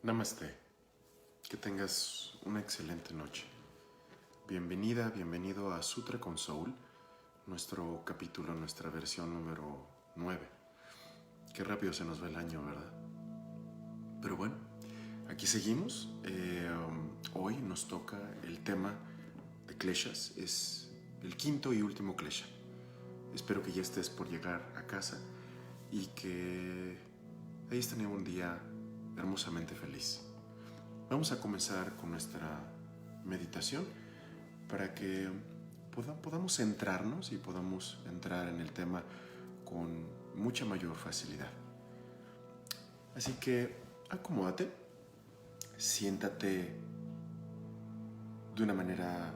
Namaste. Que tengas una excelente noche. Bienvenida, bienvenido a Sutra con Soul, nuestro capítulo, nuestra versión número 9. Qué rápido se nos va el año, ¿verdad? Pero bueno, aquí seguimos. Hoy nos toca el tema de kleshas. Es el quinto y último klesha. Espero que ya estés por llegar a casa y que hayas tenido un día hermosamente feliz. Vamos a comenzar con nuestra meditación para que podamos centrarnos y podamos entrar en el tema con mucha mayor facilidad. Así que acomódate, siéntate de una manera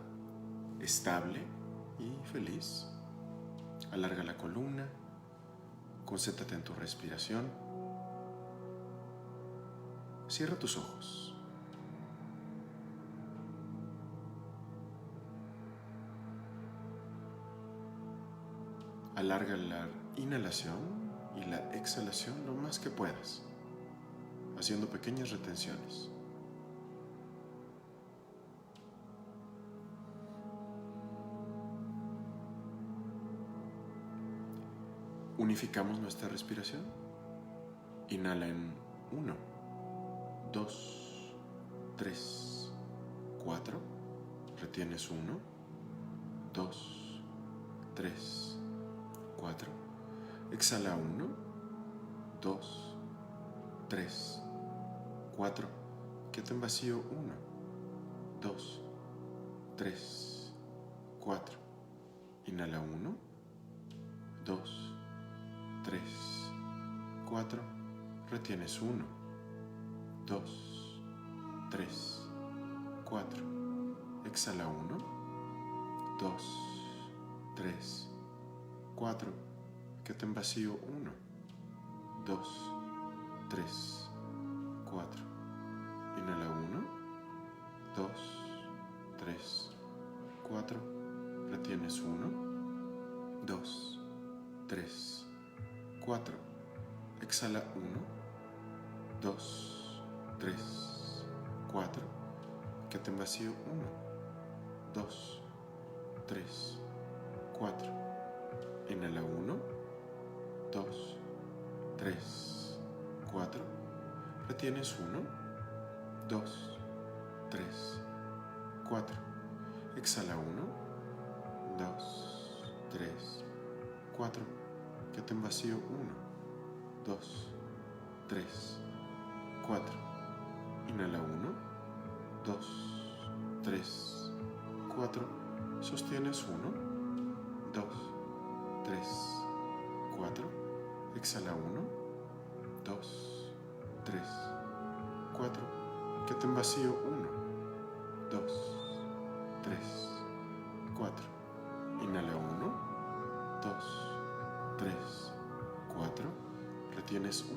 estable y feliz. Alarga la columna, concéntrate en tu respiración. Cierra tus ojos. Alarga la inhalación y la exhalación lo más que puedas, haciendo pequeñas retenciones. Unificamos nuestra respiración. Inhala en 1, 2, 3, 4. Retienes 1, 2, 3, 4. Exhala 1, 2, 3, 4. Quédate en vacío 1, 2, 3, 4. Inhala 1, 2, 3, 4. Retienes 1, 2, 3, 4. Exhala 1, 2, 3, 4. Quédate en vacío 1, 2, 3, 4. Inhala 1, 2, 3, 4. Retienes 1, 2, 3, 4. Exhala 1, 2, 3, 4. Quédate en vacío 1, 2, 3, 4. Inhala 1, 2, 3, 4. Retienes 1, 2, 3, 4. Exhala 1, 2, 3, 4. Quédate en vacío 1, 2, 3, 4. Inhala 1, 2, 3, 4. Sostienes 1, 2, 3, 4. Exhala 1, 2, 3, 4. Quédate en vacío 1, 2, 3, 4. Inhala 1, 2, 3, 4. Retienes 1,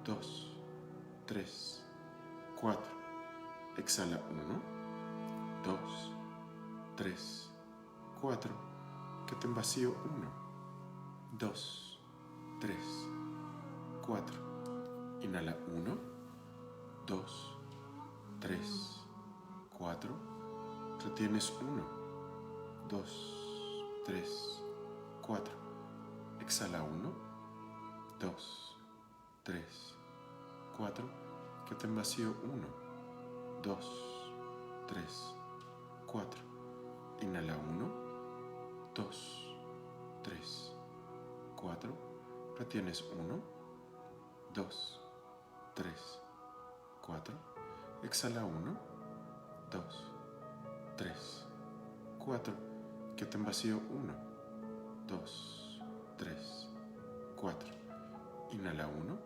2, 3, 4. Exhala 1, 2, 3, 4. Quédate en vacío 1, 2, 3, 4. Inhala 1, 2, 3, 4. Retienes 1, 2, 3, 4. Exhala 1, 2, 3, 4. Quédate en vacío 1, 2, 3, 4. Inhala 1, 2, 3, 4. Retienes 1, 2, 3, 4. Exhala 1, 2, 3, 4. Quédate en vacío 1, 2, 3, 4. Inhala 1,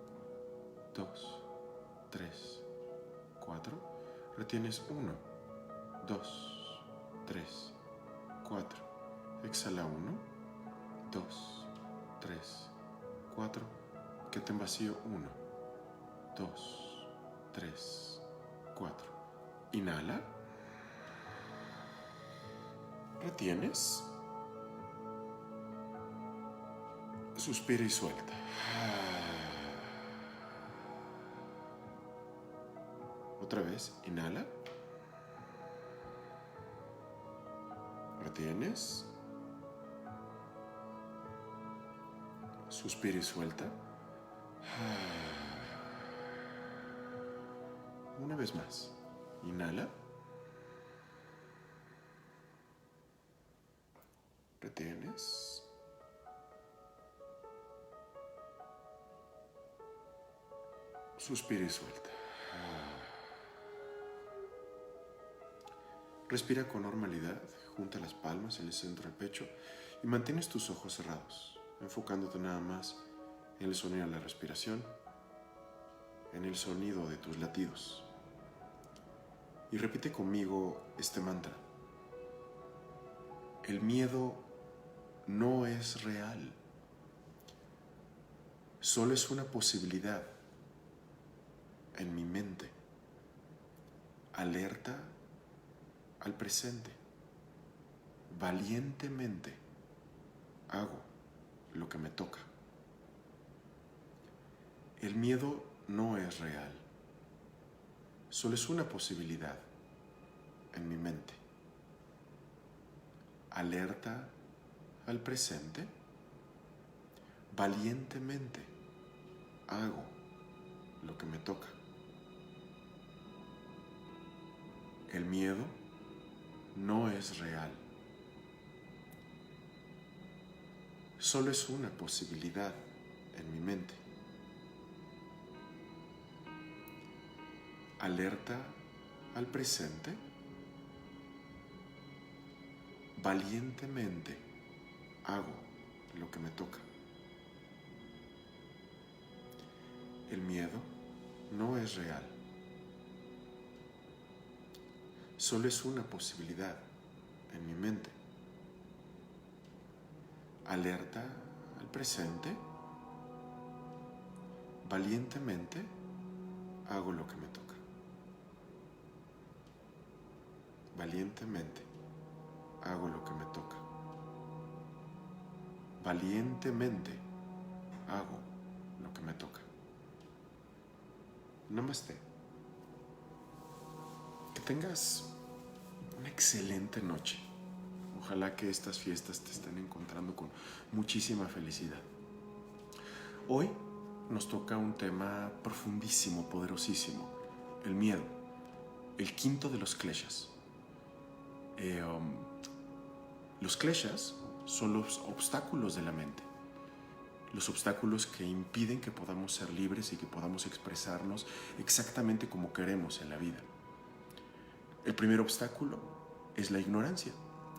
2, 3, 4. Retienes 1, 2, 3, 4. Exhala 1, 2, 3, 4. Quédate en vacío 1, 2, 3, 4. Inhala. Retienes. Suspira y suelta. Otra vez, inhala. Retienes. Suspira y suelta. Una vez más. Inhala. Retienes. Suspira y suelta. Respira con normalidad. Junta las palmas en el centro del pecho y mantienes tus ojos cerrados, enfocándote nada más en el sonido de la respiración, en el sonido de tus latidos. Y repite conmigo este mantra. El miedo no es real. Solo es una posibilidad en mi mente. Alerta al presente. Valientemente hago lo que me toca. El miedo no es real. Solo es una posibilidad en mi mente. Alerta al presente. Valientemente hago lo que me toca. El miedo no es real. Solo es una posibilidad en mi mente. Alerta al presente. Valientemente hago lo que me toca. El miedo no es real. Solo es una posibilidad en mi mente. Alerta al presente. Valientemente hago lo que me toca. Valientemente hago lo que me toca. Valientemente hago lo que me toca. Namaste. Que tengas una excelente noche. Ojalá que estas fiestas te estén encontrando con muchísima felicidad. Hoy nos toca un tema profundísimo, poderosísimo: el miedo, el quinto de los kleshas. Los kleshas son los obstáculos de la mente, los obstáculos que impiden que podamos ser libres y que podamos expresarnos exactamente como queremos en la vida. El primer obstáculo es la ignorancia.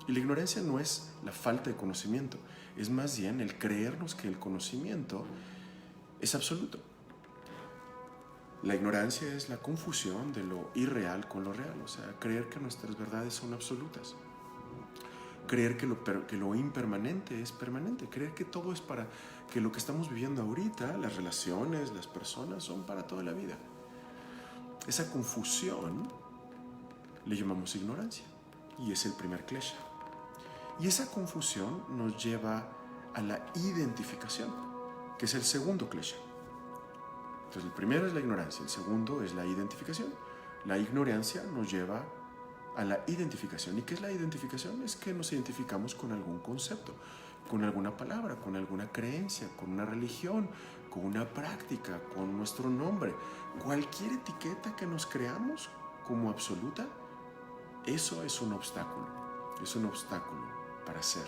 Y la ignorancia no es la falta de conocimiento, es más bien el creernos que el conocimiento es absoluto. La ignorancia es la confusión de lo irreal con lo real, o sea, creer que nuestras verdades son absolutas. Creer que lo impermanente es permanente, creer que todo es para, que lo que estamos viviendo ahorita, las relaciones, las personas, son para toda la vida. Esa confusión le llamamos ignorancia y es el primer klesha. Y esa confusión nos lleva a la identificación, que es el segundo klesha. Entonces el primero es la ignorancia, el segundo es la identificación. La ignorancia nos lleva a la identificación. ¿Y qué es la identificación? Es que nos identificamos con algún concepto, con alguna palabra, con alguna creencia, con una religión, con una práctica, con nuestro nombre. Cualquier etiqueta que nos creamos como absoluta, eso es un obstáculo. Es un obstáculo para ser.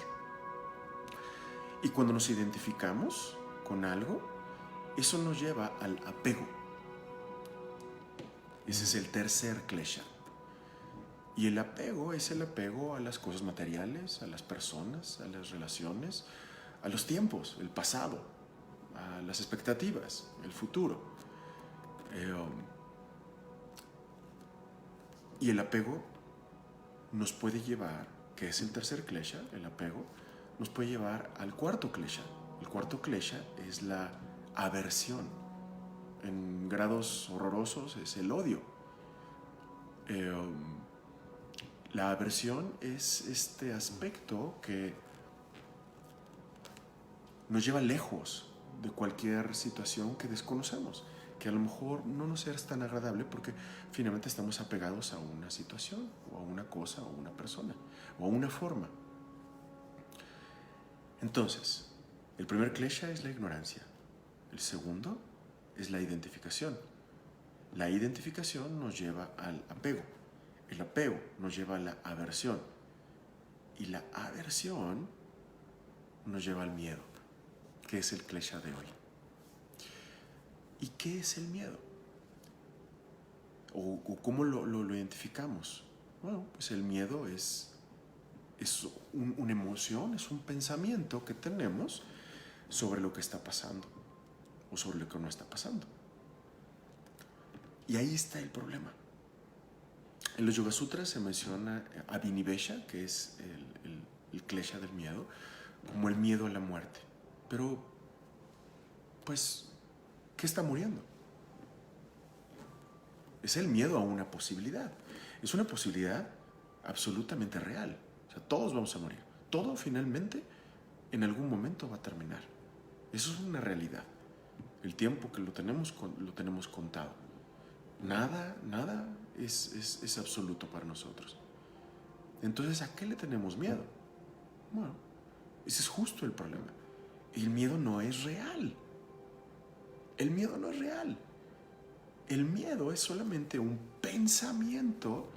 Y cuando nos identificamos con algo, eso nos lleva al apego. Ese es el tercer klesha. Y el apego es el apego a las cosas materiales, a las personas, a las relaciones, a los tiempos, el pasado, a las expectativas, el futuro. Y el apego nos puede llevar, que es el tercer klesha, el apego, nos puede llevar al cuarto klesha. El cuarto klesha es la aversión. En grados horrorosos es el odio. La aversión es este aspecto que nos lleva lejos de cualquier situación que desconocemos. que a lo mejor no nos es tan agradable porque finalmente estamos apegados a una situación o a una cosa o a una persona o a una forma. Entonces, el primer klesha es la ignorancia. El segundo es la identificación. La identificación nos lleva al apego. El apego nos lleva a la aversión. Y la aversión nos lleva al miedo, que es el klesha de hoy. ¿Y qué es el miedo? ¿O cómo lo identificamos? Bueno, pues el miedo es una emoción, es un pensamiento que tenemos sobre lo que está pasando o sobre lo que no está pasando. Y ahí está el problema. En los Yoga Sutras se menciona Abhinivesha, que es el klesha del miedo, como el miedo a la muerte. Pero, pues, ¿qué está muriendo? Es el miedo a una posibilidad. Es una posibilidad absolutamente real. O sea, todos vamos a morir. Todo finalmente en algún momento va a terminar. Eso es una realidad. El tiempo que lo tenemos contado. Nada es absoluto para nosotros. Entonces, ¿a qué le tenemos miedo? Bueno, ese es justo el problema. El miedo no es real. El miedo no es real. El miedo es solamente un pensamiento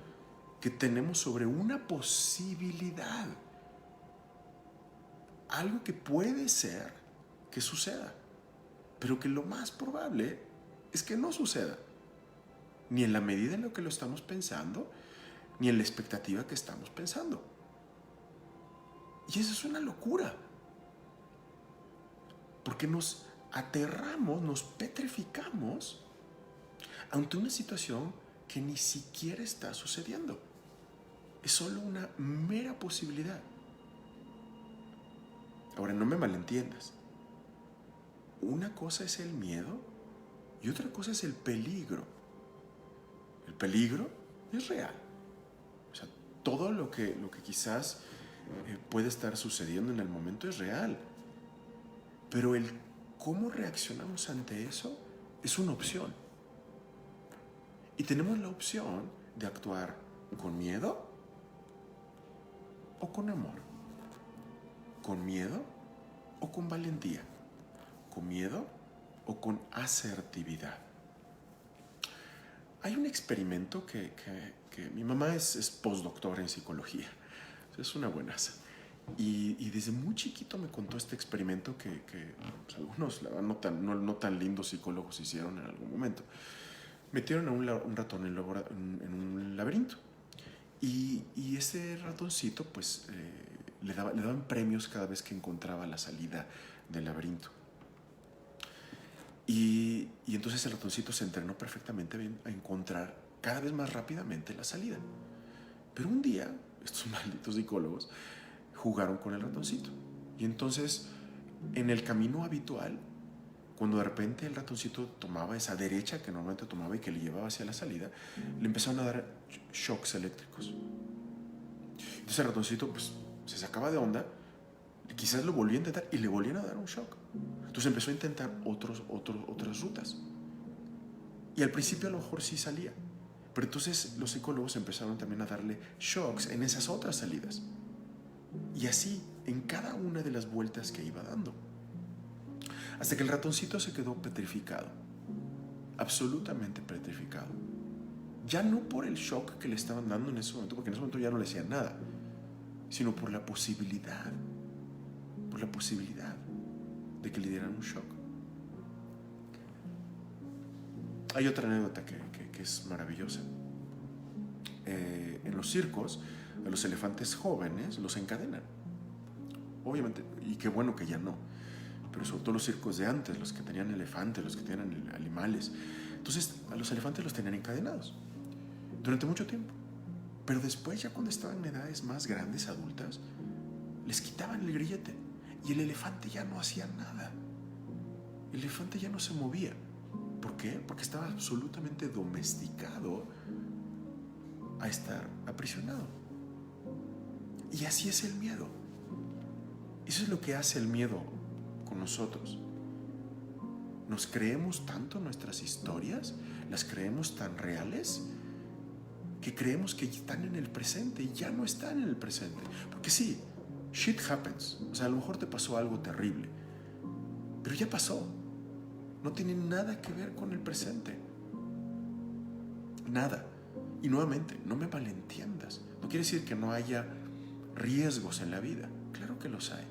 que tenemos sobre una posibilidad. Algo que puede ser que suceda, pero que lo más probable es que no suceda. Ni en la medida en lo que lo estamos pensando, ni en la expectativa que estamos pensando. Y eso es una locura. Porque nos aterramos, nos petrificamos ante una situación que ni siquiera está sucediendo. Es solo una mera posibilidad. Ahora, no me malentiendas. Una cosa es el miedo y otra cosa es el peligro. El peligro es real. O sea, todo lo que quizás puede estar sucediendo en el momento es real. Pero el cómo reaccionamos ante eso es una opción. Y tenemos la opción de actuar con miedo o con amor. Con miedo o con valentía. Con miedo o con asertividad. Hay un experimento que mi mamá es postdoctora en psicología. Es una buenaza. Y desde muy chiquito me contó este experimento que pues, algunos no tan lindos psicólogos hicieron en algún momento. Metieron a un ratón en un laberinto. Y ese ratoncito, pues, le daban premios cada vez que encontraba la salida del laberinto. Y entonces el ratoncito se entrenó perfectamente bien a encontrar cada vez más rápidamente la salida. Pero un día, estos malditos psicólogos jugaron con el ratoncito. Y entonces, en el camino habitual, cuando de repente el ratoncito tomaba esa derecha que normalmente tomaba y que le llevaba hacia la salida, le empezaron a dar shocks eléctricos. Entonces el ratoncito pues, se sacaba de onda, quizás lo volvía a intentar y le volvían a dar un shock. Entonces empezó a intentar otras rutas. Y al principio a lo mejor sí salía. Pero entonces los psicólogos empezaron también a darle shocks en esas otras salidas. Y así, en cada una de las vueltas que iba dando. Hasta que el ratoncito se quedó petrificado. Absolutamente petrificado. Ya no por el shock que le estaban dando en ese momento, porque en ese momento ya no le hacían nada, sino por la posibilidad. Por la posibilidad de que le dieran un shock. Hay otra anécdota que es maravillosa. En los circos, a los elefantes jóvenes los encadenan. Obviamente, y qué bueno que ya no. Pero sobre todo los circos de antes, los que tenían elefantes, los que tenían animales. Entonces, a los elefantes los tenían encadenados durante mucho tiempo. Pero después, ya cuando estaban en edades más grandes, adultas, les quitaban el grillete y el elefante ya no hacía nada. El elefante ya no se movía. ¿Por qué? Porque estaba absolutamente domesticado a estar aprisionado. Y así es el miedo. Eso es lo que hace el miedo con nosotros. Nos creemos tanto nuestras historias, las creemos tan reales, que creemos que están en el presente y ya no están en el presente. Porque sí, shit happens. O sea, a lo mejor te pasó algo terrible, pero ya pasó. No tiene nada que ver con el presente. Nada. Y nuevamente, no me malentiendas. No quiere decir que no haya riesgos en la vida. Claro que los hay.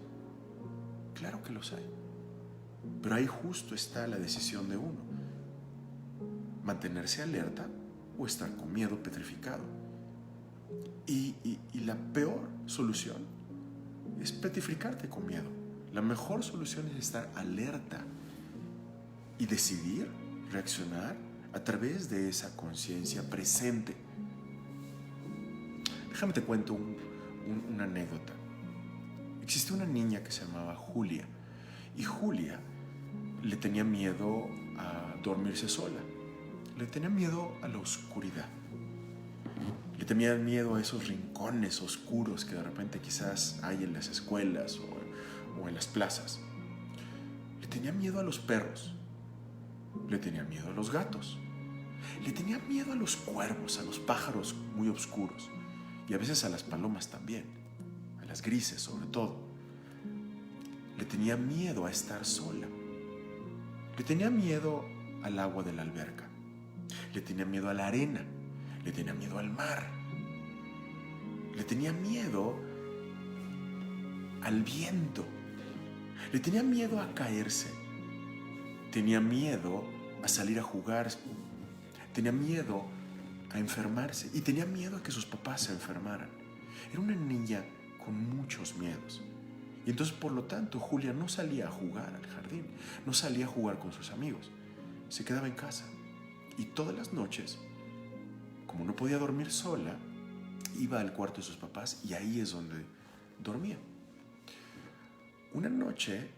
Claro que los hay. Pero ahí justo está la decisión de uno. Mantenerse alerta o estar con miedo petrificado. Y la peor solución es petrificarte con miedo. La mejor solución es estar alerta y decidir reaccionar a través de esa conciencia presente. Déjame te cuento una anécdota. Existía una niña que se llamaba Julia, y Julia le tenía miedo a dormirse sola. Le tenía miedo a la oscuridad. Le tenía miedo a esos rincones oscuros que de repente quizás hay en las escuelas o en las plazas. Le tenía miedo a los perros. Le tenía miedo a los gatos. Le tenía miedo a los cuervos, a los pájaros muy oscuros. Y a veces a las palomas también, a las grises sobre todo. Le tenía miedo a estar sola. Le tenía miedo al agua de la alberca. Le tenía miedo a la arena. Le tenía miedo al mar. Le tenía miedo al viento. Le tenía miedo a caerse. Tenía miedo a salir a jugar. Tenía miedo a enfermarse. Y tenía miedo a que sus papás se enfermaran. Era una niña con muchos miedos. Y entonces, por lo tanto, Julia no salía a jugar al jardín. No salía a jugar con sus amigos. Se quedaba en casa. Y todas las noches, como no podía dormir sola, iba al cuarto de sus papás y ahí es donde dormía. Una noche,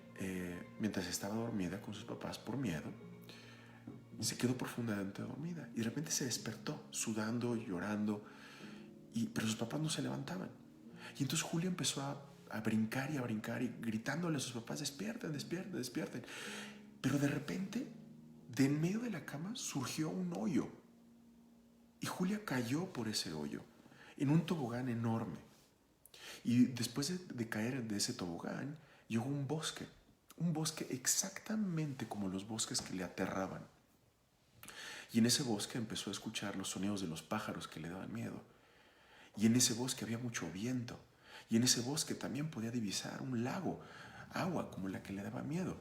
mientras estaba dormida con sus papás por miedo, se quedó profundamente dormida y de repente se despertó sudando, llorando, pero sus papás no se levantaban. Y entonces Julia empezó a brincar y gritándole a sus papás: despierten, despierten, despierten. Pero de repente, de en medio de la cama surgió un hoyo y Julia cayó por ese hoyo en un tobogán enorme. Y después de caer de ese tobogán, llegó un bosque exactamente como los bosques que le aterraban. Y en ese bosque empezó a escuchar los sonidos de los pájaros que le daban miedo. Y en ese bosque había mucho viento. Y en ese bosque también podía divisar un lago, agua como la que le daba miedo.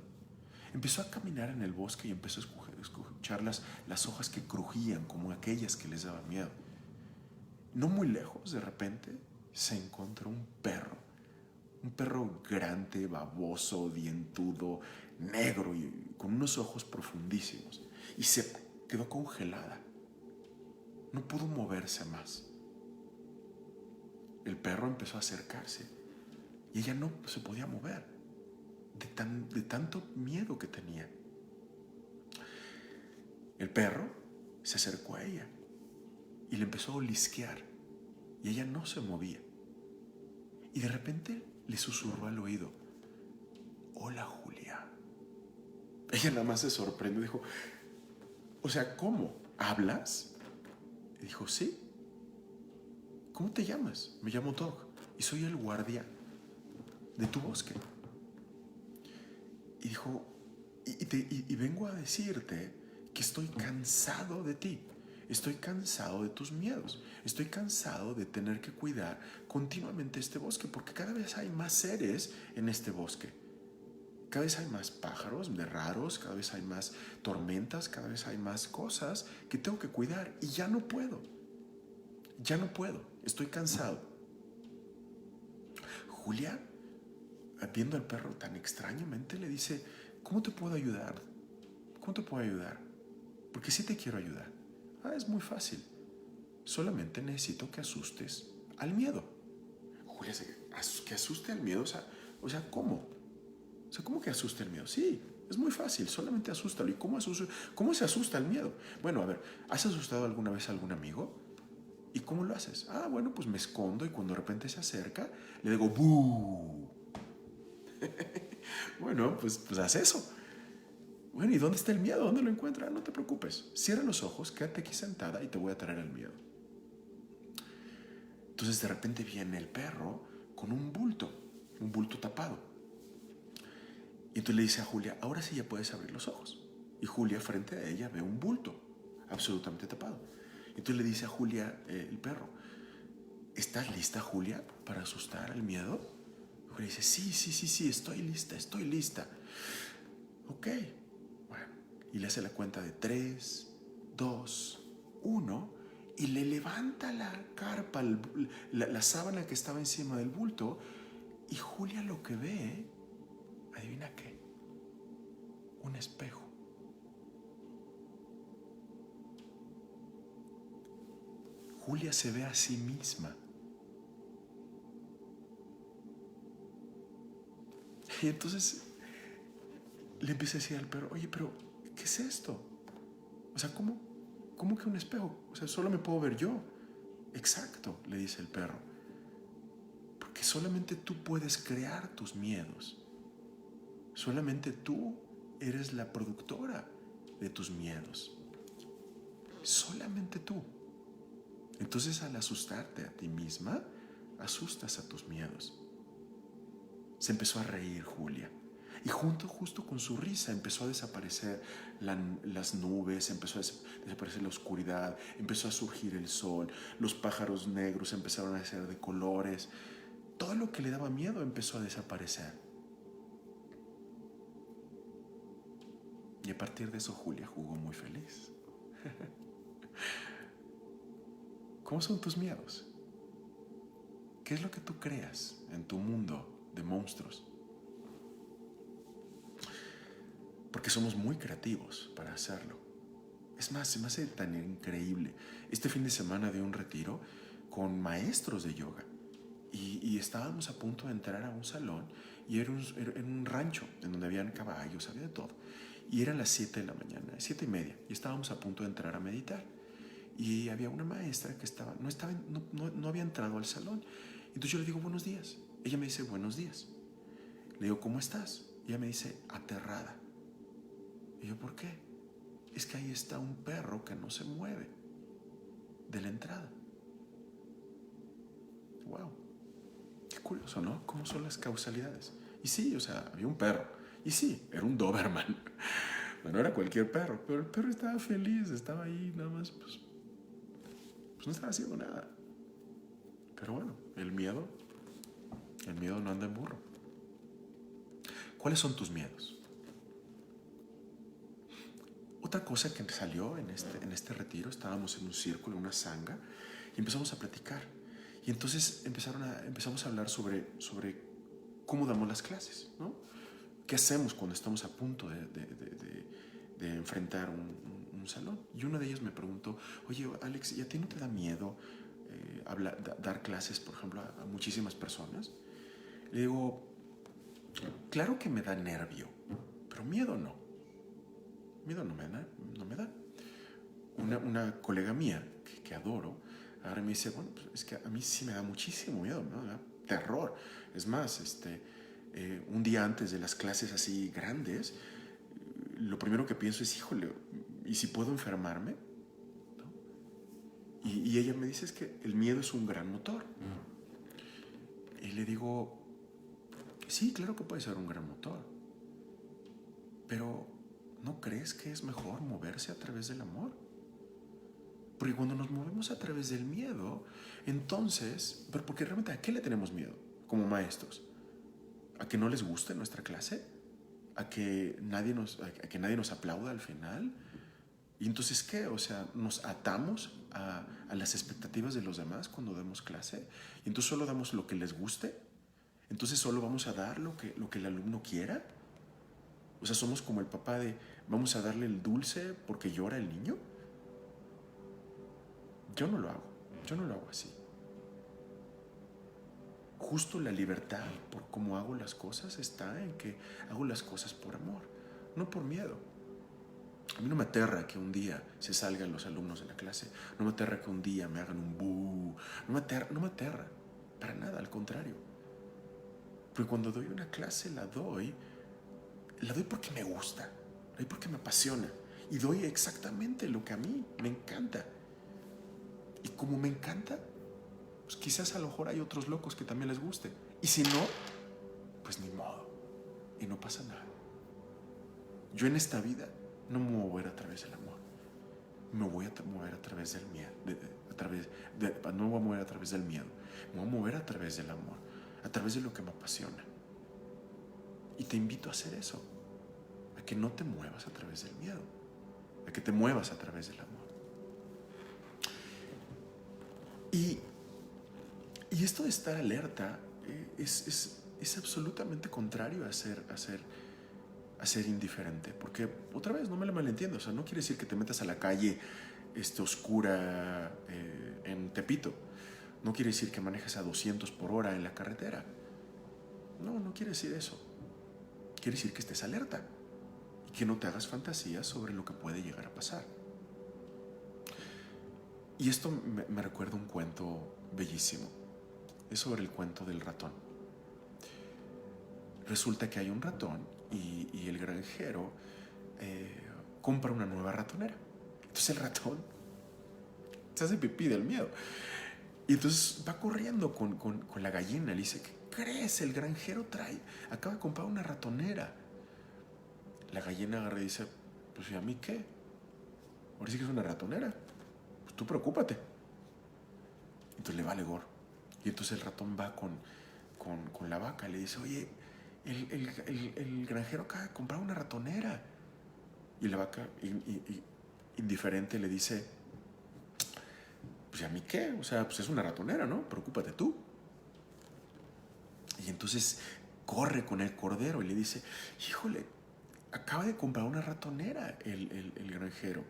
Empezó a caminar en el bosque y empezó a escuchar las hojas que crujían como aquellas que les daban miedo. No muy lejos, de repente, se encontró un perro grande, baboso, dientudo, negro y con unos ojos profundísimos. Y se quedó congelada. No pudo moverse más. El perro empezó a acercarse y ella no se podía mover de tanto miedo que tenía. El perro se acercó a ella y le empezó a olisquear y ella no se movía. Y de repente le susurró al oído: hola, Julia. Ella nada más se sorprendió y dijo: o sea, ¿cómo? ¿Hablas? Y dijo: sí. ¿Cómo te llamas? Me llamo Dog y soy el guardián de tu bosque. Y dijo: y vengo a decirte que estoy cansado de ti. Estoy cansado de tus miedos. Estoy cansado de tener que cuidar continuamente este bosque porque cada vez hay más seres en este bosque. Cada vez hay más pájaros de raros, cada vez hay más tormentas, cada vez hay más cosas que tengo que cuidar y ya no puedo. Ya no puedo. Estoy cansado. Julia, viendo al perro tan extrañamente, le dice: ¿cómo te puedo ayudar? ¿Cómo te puedo ayudar? Porque sí te quiero ayudar. Es muy fácil. Solamente necesito que asustes al miedo. Julia dice: ¿que asuste al miedo? O sea, ¿cómo? O sea, ¿cómo que asuste el miedo? Sí, es muy fácil, solamente asústalo. ¿Y cómo se asusta el miedo? Bueno, a ver, ¿has asustado alguna vez a algún amigo? ¿Y cómo lo haces? Bueno, pues me escondo y cuando de repente se acerca, le digo ¡bú! Bueno, pues haz eso. Bueno, ¿y dónde está el miedo? ¿Dónde lo encuentra? No te preocupes. Cierra los ojos, quédate aquí sentada y te voy a traer el miedo. Entonces de repente viene el perro con un bulto tapado. Y entonces le dice a Julia, ahora sí ya puedes abrir los ojos. Y Julia frente a ella ve un bulto absolutamente tapado. Y entonces le dice a Julia el perro, ¿estás lista, Julia, para asustar al miedo? Y Julia dice, sí, estoy lista. Ok, bueno, y le hace la cuenta de 3, 2, 1 y le levanta la carpa, la sábana que estaba encima del bulto, y Julia lo que ve, ¿adivina qué? Un espejo. Julia se ve a sí misma. Y entonces le empieza a decir al perro, oye, pero ¿qué es esto? O sea, ¿cómo que un espejo? O sea, solo me puedo ver yo. Exacto, le dice el perro. Porque solamente tú puedes crear tus miedos. Solamente tú eres la productora de tus miedos. Solamente tú. Entonces, al asustarte a ti misma, asustas a tus miedos. Se empezó a reír Julia. Y justo con su risa empezó a desaparecer las nubes, empezó a desaparecer la oscuridad, empezó a surgir el sol, los pájaros negros empezaron a ser de colores. Todo lo que le daba miedo empezó a desaparecer. Y a partir de eso Julia jugó muy feliz. ¿Cómo son tus miedos? ¿Qué es lo que tú creas en tu mundo de monstruos? Porque somos muy creativos para hacerlo. Es más, se me hace tan increíble. Este fin de semana di un retiro con maestros de yoga y estábamos a punto de entrar a un salón y era un rancho en donde habían caballos, había de todo. Y eran las 7 de la mañana, 7:30, y estábamos a punto de entrar a meditar. Y había una maestra que no había entrado al salón. Entonces yo le digo, buenos días. Ella me dice, buenos días. Le digo, ¿cómo estás? Y ella me dice, aterrada. Y yo, ¿por qué? Es que ahí está un perro que no se mueve de la entrada. Wow, qué curioso, ¿no? ¿Cómo son las causalidades? Y sí, o sea, había un perro. Y sí, era un Doberman. Bueno, era cualquier perro, pero el perro estaba feliz, estaba ahí nada más, pues no estaba haciendo nada. Pero bueno, el miedo no anda en burro. ¿Cuáles son tus miedos? Otra cosa que salió en este retiro, estábamos en un círculo, en una sanga, y empezamos a platicar. Y entonces empezamos a hablar sobre cómo damos las clases, ¿no? ¿Qué hacemos cuando estamos a punto de enfrentar un salón? Y uno de ellos me preguntó, oye, Alex, ¿y a ti no te da miedo dar clases, por ejemplo, a muchísimas personas? Le digo, claro que me da nervio, pero miedo no. Miedo no me da. Una colega mía que adoro, ahora me dice, bueno, pues es que a mí sí me da muchísimo miedo, ¿no? Me da terror. Es más, un día antes de las clases así grandes, lo primero que pienso es, híjole, ¿y si puedo enfermarme? ¿No? Y ella me dice, es que el miedo es un gran motor. Y le digo, sí, claro que puede ser un gran motor, pero ¿no crees que es mejor moverse a través del amor? Porque cuando nos movemos a través del miedo, entonces, pero porque realmente ¿a qué le tenemos miedo como maestros? ¿A que no les guste nuestra clase? ¿A que nadie nos aplauda al final? ¿Y entonces qué? O sea, nos atamos a las expectativas de los demás cuando damos clase. Y entonces solo damos lo que les guste. Entonces solo vamos a dar lo que el alumno quiera. O sea, somos como el papá de vamos a darle el dulce porque llora el niño. Yo no lo hago así. Justo la libertad por cómo hago las cosas está en que hago las cosas por amor, no por miedo. A mí no me aterra que un día se salgan los alumnos de la clase, no me aterra que un día me hagan un bú, no me aterra, para nada, al contrario. Porque cuando doy una clase la doy porque me gusta, Lo doy porque me apasiona. Y doy exactamente lo que a mí me encanta. Y como me encanta, pues quizás a lo mejor hay otros locos que también les guste. Y si no, pues ni modo. Y no pasa nada. Yo en esta vida no me voy a mover a través del amor. Me voy a mover a través del miedo. No me voy a mover a través del miedo. Me voy a mover a través del amor. A través de lo que me apasiona. Y te invito a hacer eso. A que no te muevas a través del miedo. A que te muevas a través del amor. Y esto de estar alerta es absolutamente contrario a ser indiferente. Porque, otra vez, no me lo malentiendo. O sea, no quiere decir que te metas a la calle oscura en Tepito. No quiere decir que manejes a 200 por hora en la carretera. No quiere decir eso. Quiere decir que estés alerta y que no te hagas fantasías sobre lo que puede llegar a pasar. Y esto me recuerda un cuento bellísimo. Es sobre el cuento del ratón. Resulta que hay un ratón y el granjero compra una nueva ratonera. Entonces el ratón se hace pipí del miedo. Y entonces va corriendo con la gallina. Le dice, ¿qué crees? El granjero acaba de comprar una ratonera. La gallina agarra y dice, pues ¿y a mí qué? Ahora sí que es una ratonera. Pues tú preocúpate. Entonces le vale gorro. Y entonces el ratón va con la vaca y le dice, oye, el granjero acaba de comprar una ratonera. Y la vaca, indiferente, le dice, pues ¿y a mí qué? O sea, pues es una ratonera, ¿no? Preocúpate tú. Y entonces corre con el cordero y le dice, híjole, acaba de comprar una ratonera el granjero.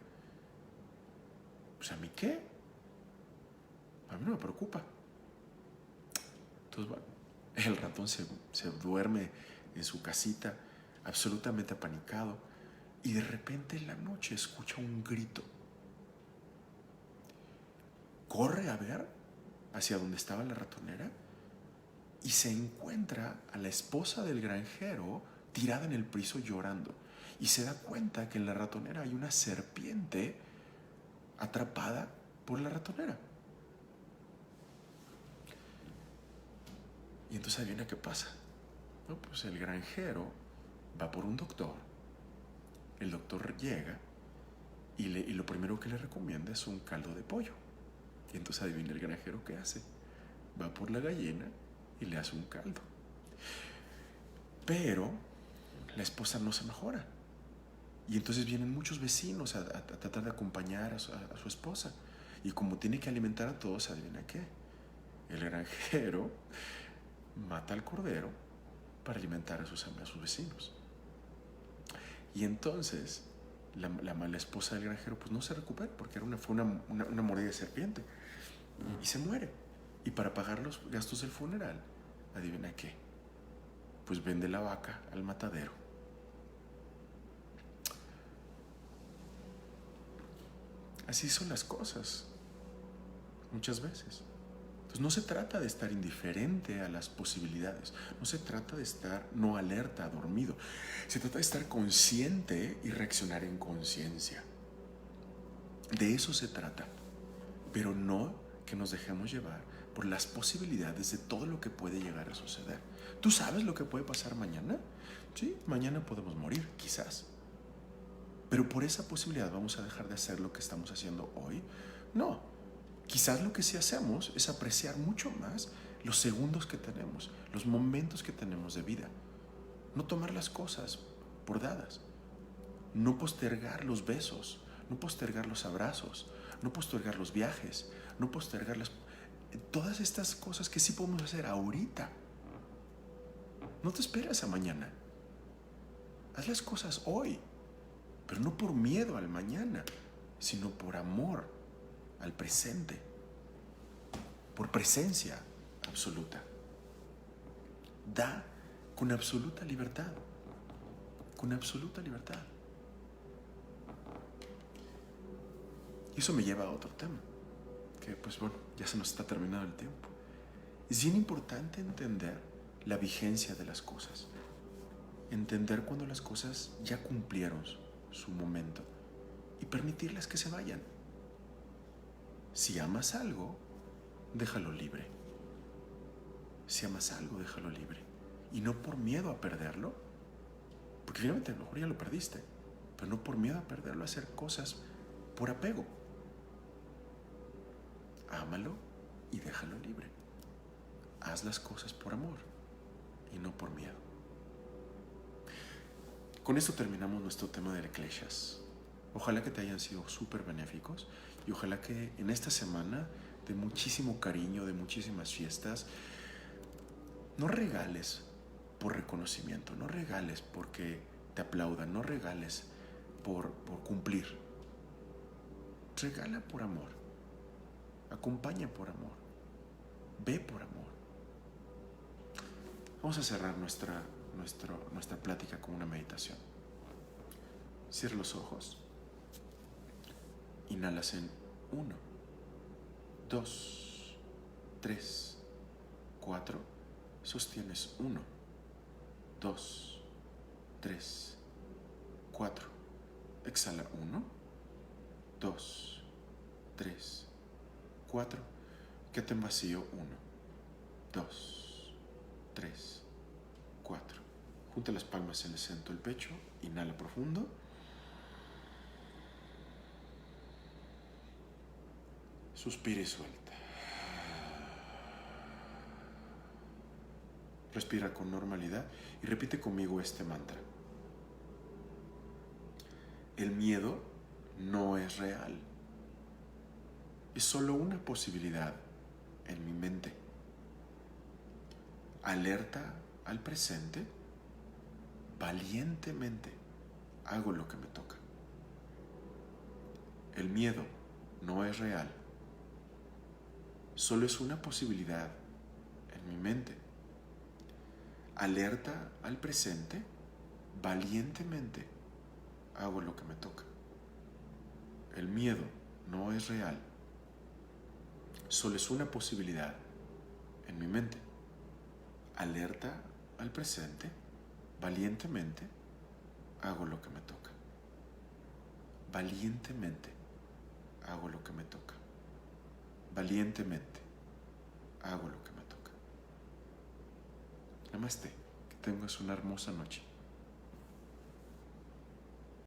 Pues ¿a mí qué? A mí no me preocupa. Entonces, bueno, el ratón se duerme en su casita, absolutamente apanicado, y de repente en la noche escucha un grito. Corre a ver hacia donde estaba la ratonera y se encuentra a la esposa del granjero tirada en el piso llorando. Y se da cuenta que en la ratonera hay una serpiente atrapada por la ratonera. Y entonces adivina qué pasa. No, pues el granjero va por un doctor. El doctor llega y lo primero que le recomienda es un caldo de pollo. Y entonces adivina el granjero qué hace. Va por la gallina y le hace un caldo. Pero la esposa no se mejora. Y entonces vienen muchos vecinos a tratar de acompañar a su esposa. Y como tiene que alimentar a todos, adivina qué. El granjero mata al cordero para alimentar a sus vecinos. Y entonces la mala esposa del granjero pues no se recupera porque fue una mordida de serpiente y se muere. Y para pagar los gastos del funeral, adivina qué, pues vende la vaca al matadero. Así son las cosas muchas veces. Entonces no se trata de estar indiferente a las posibilidades, no se trata de estar no alerta, dormido, se trata de estar consciente y reaccionar en conciencia. De eso se trata, pero no que nos dejemos llevar por las posibilidades de todo lo que puede llegar a suceder. ¿Tú sabes lo que puede pasar mañana? Sí, mañana podemos morir, quizás. Pero por esa posibilidad vamos a dejar de hacer lo que estamos haciendo hoy. No. Quizás lo que sí hacemos es apreciar mucho más los segundos que tenemos, los momentos que tenemos de vida. No tomar las cosas por dadas. No postergar los besos, no postergar los abrazos, no postergar los viajes, no postergar todas estas cosas que sí podemos hacer ahorita. No te esperes a mañana. Haz las cosas hoy, pero no por miedo al mañana, sino por amor al presente, por presencia absoluta. Da con absoluta libertad, con absoluta libertad. Y eso me lleva a otro tema, que pues bueno, ya se nos está terminando el tiempo. Es bien importante entender la vigencia de las cosas, entender cuando las cosas ya cumplieron su momento y permitirles que se vayan. Si amas algo, déjalo libre. Si amas algo, déjalo libre. Y no por miedo a perderlo, porque finalmente a lo mejor ya lo perdiste, pero no por miedo a perderlo, a hacer cosas por apego. Ámalo y déjalo libre. Haz las cosas por amor y no por miedo. Con esto terminamos nuestro tema del Eclesiastés. Ojalá que te hayan sido súper benéficos y ojalá que en esta semana de muchísimo cariño, de muchísimas fiestas, no regales por reconocimiento, no regales porque te aplaudan, no regales por cumplir. Regala por amor, acompaña por amor, ve por amor. Vamos a cerrar nuestra plática con una meditación. Cierra los ojos. Inhalas en 1, 2, 3, 4. Sostienes 1, 2, 3, 4. Exhala 1, 2, 3, 4. Quédate en vacío 1, 2, 3, 4. Junta las palmas en el centro del pecho. Inhala profundo. Suspira y suelta. Respira con normalidad y repite conmigo este mantra. El miedo no es real. Es solo una posibilidad en mi mente. Alerta al presente. Valientemente hago lo que me toca. El miedo no es real. Solo es una posibilidad en mi mente. Alerta al presente, valientemente hago lo que me toca. El miedo no es real. Solo es una posibilidad en mi mente. Alerta al presente, valientemente hago lo que me toca. Valientemente hago lo que me toca. Valientemente hago lo que me toca. Namaste. Que tengas una hermosa noche.